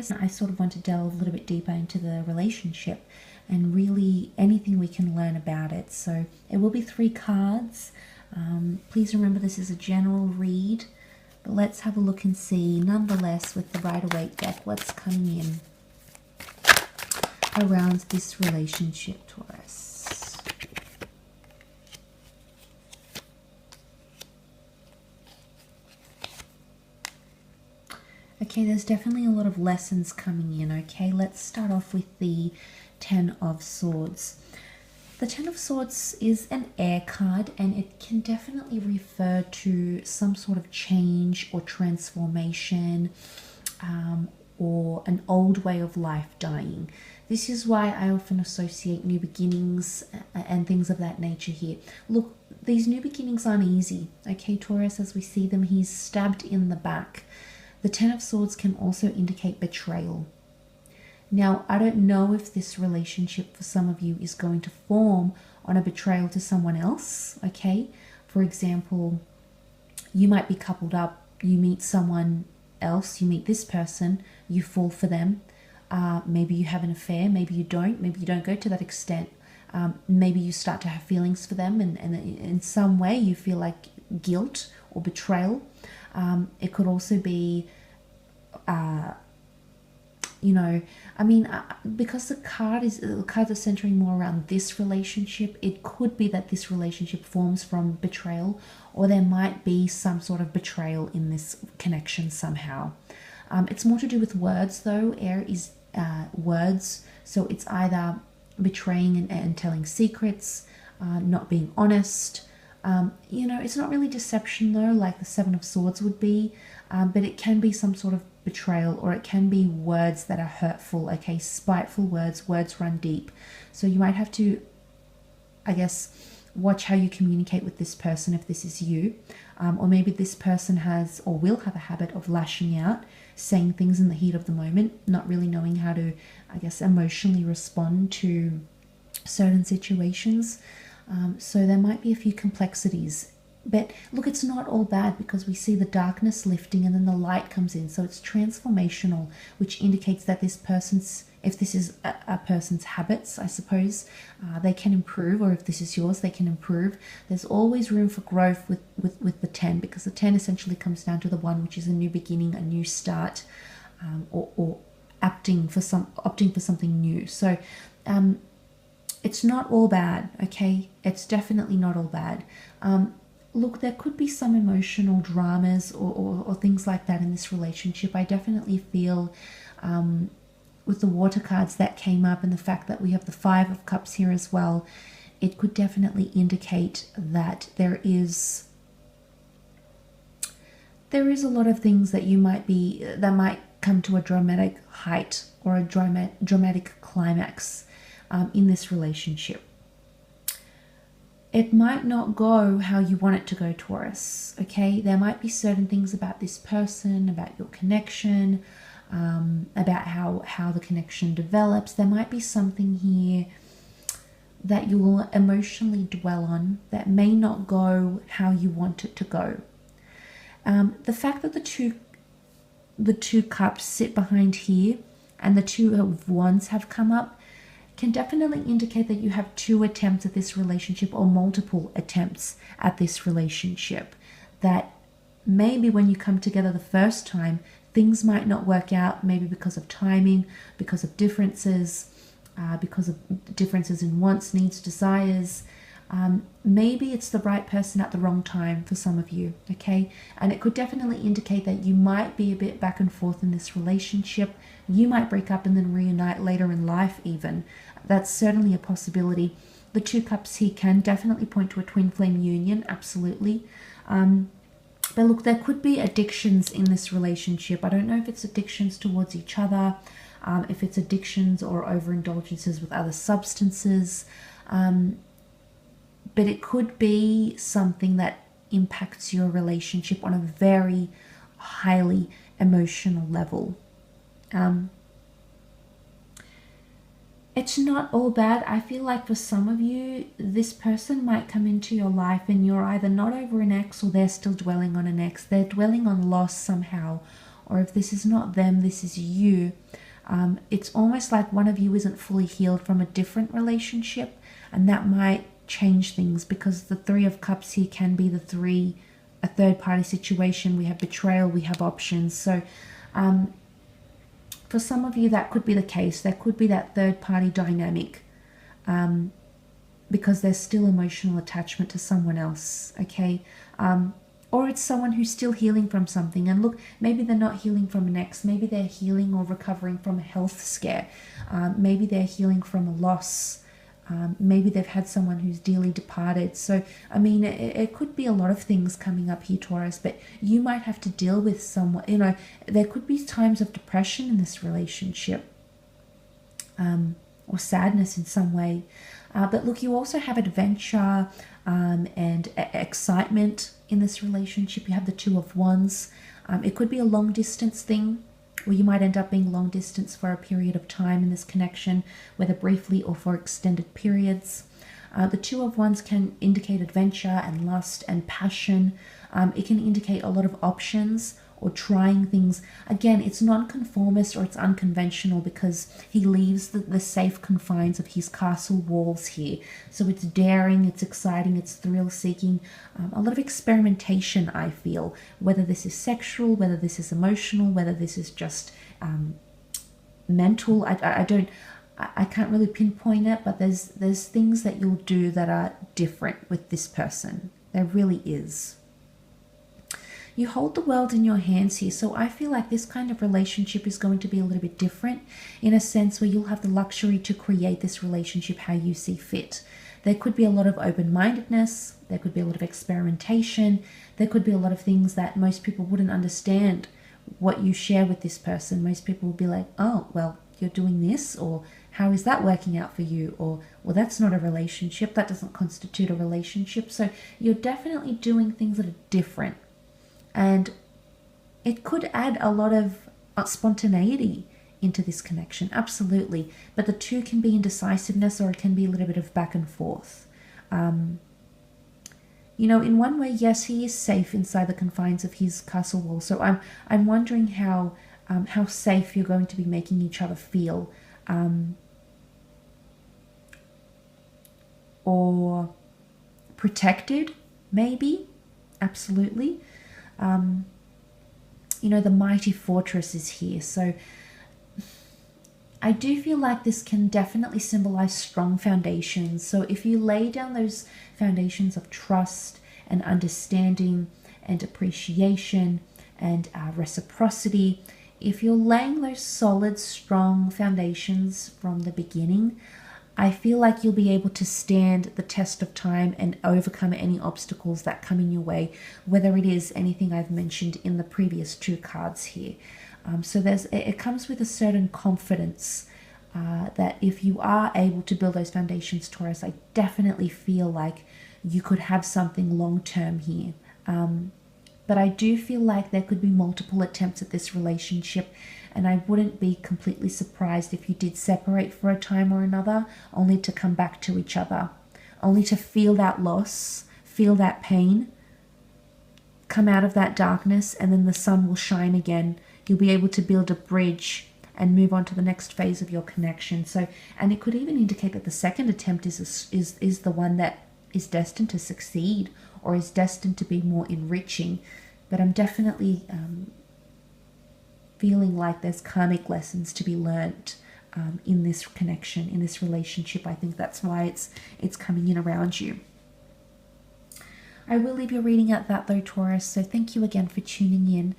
Taurus. I sort of want to delve a little bit deeper into the relationship and really anything we can learn about it. So it will be 3 cards. Please remember this is a general read, but let's have a look and see, nonetheless, with the Rider-Waite deck, what's coming in around this relationship, Taurus. Okay, there's definitely a lot of lessons coming in, okay? Let's start off with the 10 of Swords. The 10 of Swords is an air card, and it can definitely refer to some sort of change or transformation, or an old way of life dying. This is why I often associate new beginnings and things of that nature here. Look, these new beginnings aren't easy, okay, Taurus? As we see them, he's stabbed in the back. The 10 of Swords can also indicate betrayal. Now, I don't know if this relationship for some of you is going to form on a betrayal to someone else, okay? For example, you might be coupled up, you meet someone else, you meet this person, you fall for them. Maybe you have an affair, maybe you don't go to that extent. Maybe you start to have feelings for them, and in some way you feel like guilt or betrayal. It could also be because the cards are centering more around this relationship, it could be that this relationship forms from betrayal, or there might be some sort of betrayal in this connection somehow. It's more to do with words, though. Air is words, so it's either betraying and telling secrets, not being honest. It's not really deception, though, like the 7 of Swords would be, but it can be some sort of betrayal, or it can be words that are hurtful, okay, spiteful words run deep. So you might have to, I guess, watch how you communicate with this person if this is you, or maybe this person has or will have a habit of lashing out, saying things in the heat of the moment, not really knowing how to, I guess, emotionally respond to certain situations. So there might be a few complexities. But look, it's not all bad, because we see the darkness lifting and then the light comes in. So it's transformational, which indicates that this person's, if this is a person's habits, I suppose, they can improve, or if this is yours, they can improve. There's always room for growth with the 10, because the 10 essentially comes down to the 1, which is a new beginning, a new start, or opting for something new. So it's not all bad, okay? It's definitely not all bad. Look, there could be some emotional dramas or things like that in this relationship. I definitely feel with the water cards that came up, and the fact that we have the 5 of Cups here as well, it could definitely indicate that there is a lot of things that that might come to a dramatic height or a dramatic climax in this relationship. It might not go how you want it to go, Taurus, okay? There might be certain things about this person, about your connection, about how the connection develops. There might be something here that you will emotionally dwell on that may not go how you want it to go. The fact that the two cups sit behind here and the 2 of Wands have come up can definitely indicate that you have 2 attempts at this relationship, or multiple attempts at this relationship. That maybe when you come together the first time, things might not work out, maybe because of timing, because of differences in wants, needs, desires. Maybe it's the right person at the wrong time for some of you, okay? And it could definitely indicate that you might be a bit back and forth in this relationship. You might break up and then reunite later in life even. That's certainly a possibility. The 2 cups here can definitely point to a twin flame union, absolutely. But look, there could be addictions in this relationship. I don't know if it's addictions towards each other, if it's addictions or overindulgences with other substances. But it could be something that impacts your relationship on a very highly emotional level. It's not all bad. I feel like for some of you, this person might come into your life and you're either not over an ex, or they're still dwelling on an ex. They're dwelling on loss somehow, or if this is not them, this is you, it's almost like one of you isn't fully healed from a different relationship, and that might change things, because the Three of Cups here can be a third party situation. We have betrayal, we have options. So for some of you, that could be the case. There could be that third party dynamic, because there's still emotional attachment to someone else, okay? Or it's someone who's still healing from something. And look, maybe they're not healing from an ex. Maybe they're healing or recovering from a health scare. Maybe they're healing from a loss. Maybe they've had someone who's dearly departed. So, I mean, it could be a lot of things coming up here, Taurus, but you might have to deal with someone, you know, there could be times of depression in this relationship, or sadness in some way. But look, you also have adventure and excitement in this relationship. You have the Two of Wands. It could be a long distance thing, or you might end up being long distance for a period of time in this connection, whether briefly or for extended periods. The Two of Wands can indicate adventure and lust and passion. It can indicate a lot of options or trying things. Again, it's non-conformist or it's unconventional, because he leaves the safe confines of his castle walls here. So it's daring, it's exciting, it's thrill-seeking. A lot of experimentation, I feel, whether this is sexual, whether this is emotional, whether this is just mental. I can't really pinpoint it, but there's things that you'll do that are different with this person. There really is. You hold the world in your hands here, so I feel like this kind of relationship is going to be a little bit different, in a sense where you'll have the luxury to create this relationship how you see fit. There could be a lot of open-mindedness, there could be a lot of experimentation, there could be a lot of things that most people wouldn't understand what you share with this person. Most people will be like, oh, well, you're doing this, or how is that working out for you? Or, well, that's not a relationship, that doesn't constitute a relationship. So you're definitely doing things that are different. And it could add a lot of spontaneity into this connection, absolutely. But the two can be indecisiveness, or it can be a little bit of back and forth. You know, in one way, yes, he is safe inside the confines of his castle wall. So I'm wondering how safe you're going to be making each other feel, or protected, maybe, absolutely. You know, the mighty fortress is here. So I do feel like this can definitely symbolize strong foundations. So if you lay down those foundations of trust and understanding and appreciation and reciprocity, if you're laying those solid, strong foundations from the beginning, I feel like you'll be able to stand the test of time and overcome any obstacles that come in your way, whether it is anything I've mentioned in the previous two cards here. So it comes with a certain confidence that if you are able to build those foundations, Taurus, I definitely feel like you could have something long-term here. But I do feel like there could be multiple attempts at this relationship, and I wouldn't be completely surprised if you did separate for a time or another, only to come back to each other, only to feel that loss, feel that pain, come out of that darkness, and then the sun will shine again. You'll be able to build a bridge and move on to the next phase of your connection. So, and it could even indicate that the second attempt is the one that is destined to succeed, or is destined to be more enriching. But I'm definitely feeling like there's karmic lessons to be learnt in this connection, in this relationship. I think that's why it's coming in around you. I will leave your reading at that though, Taurus, so thank you again for tuning in.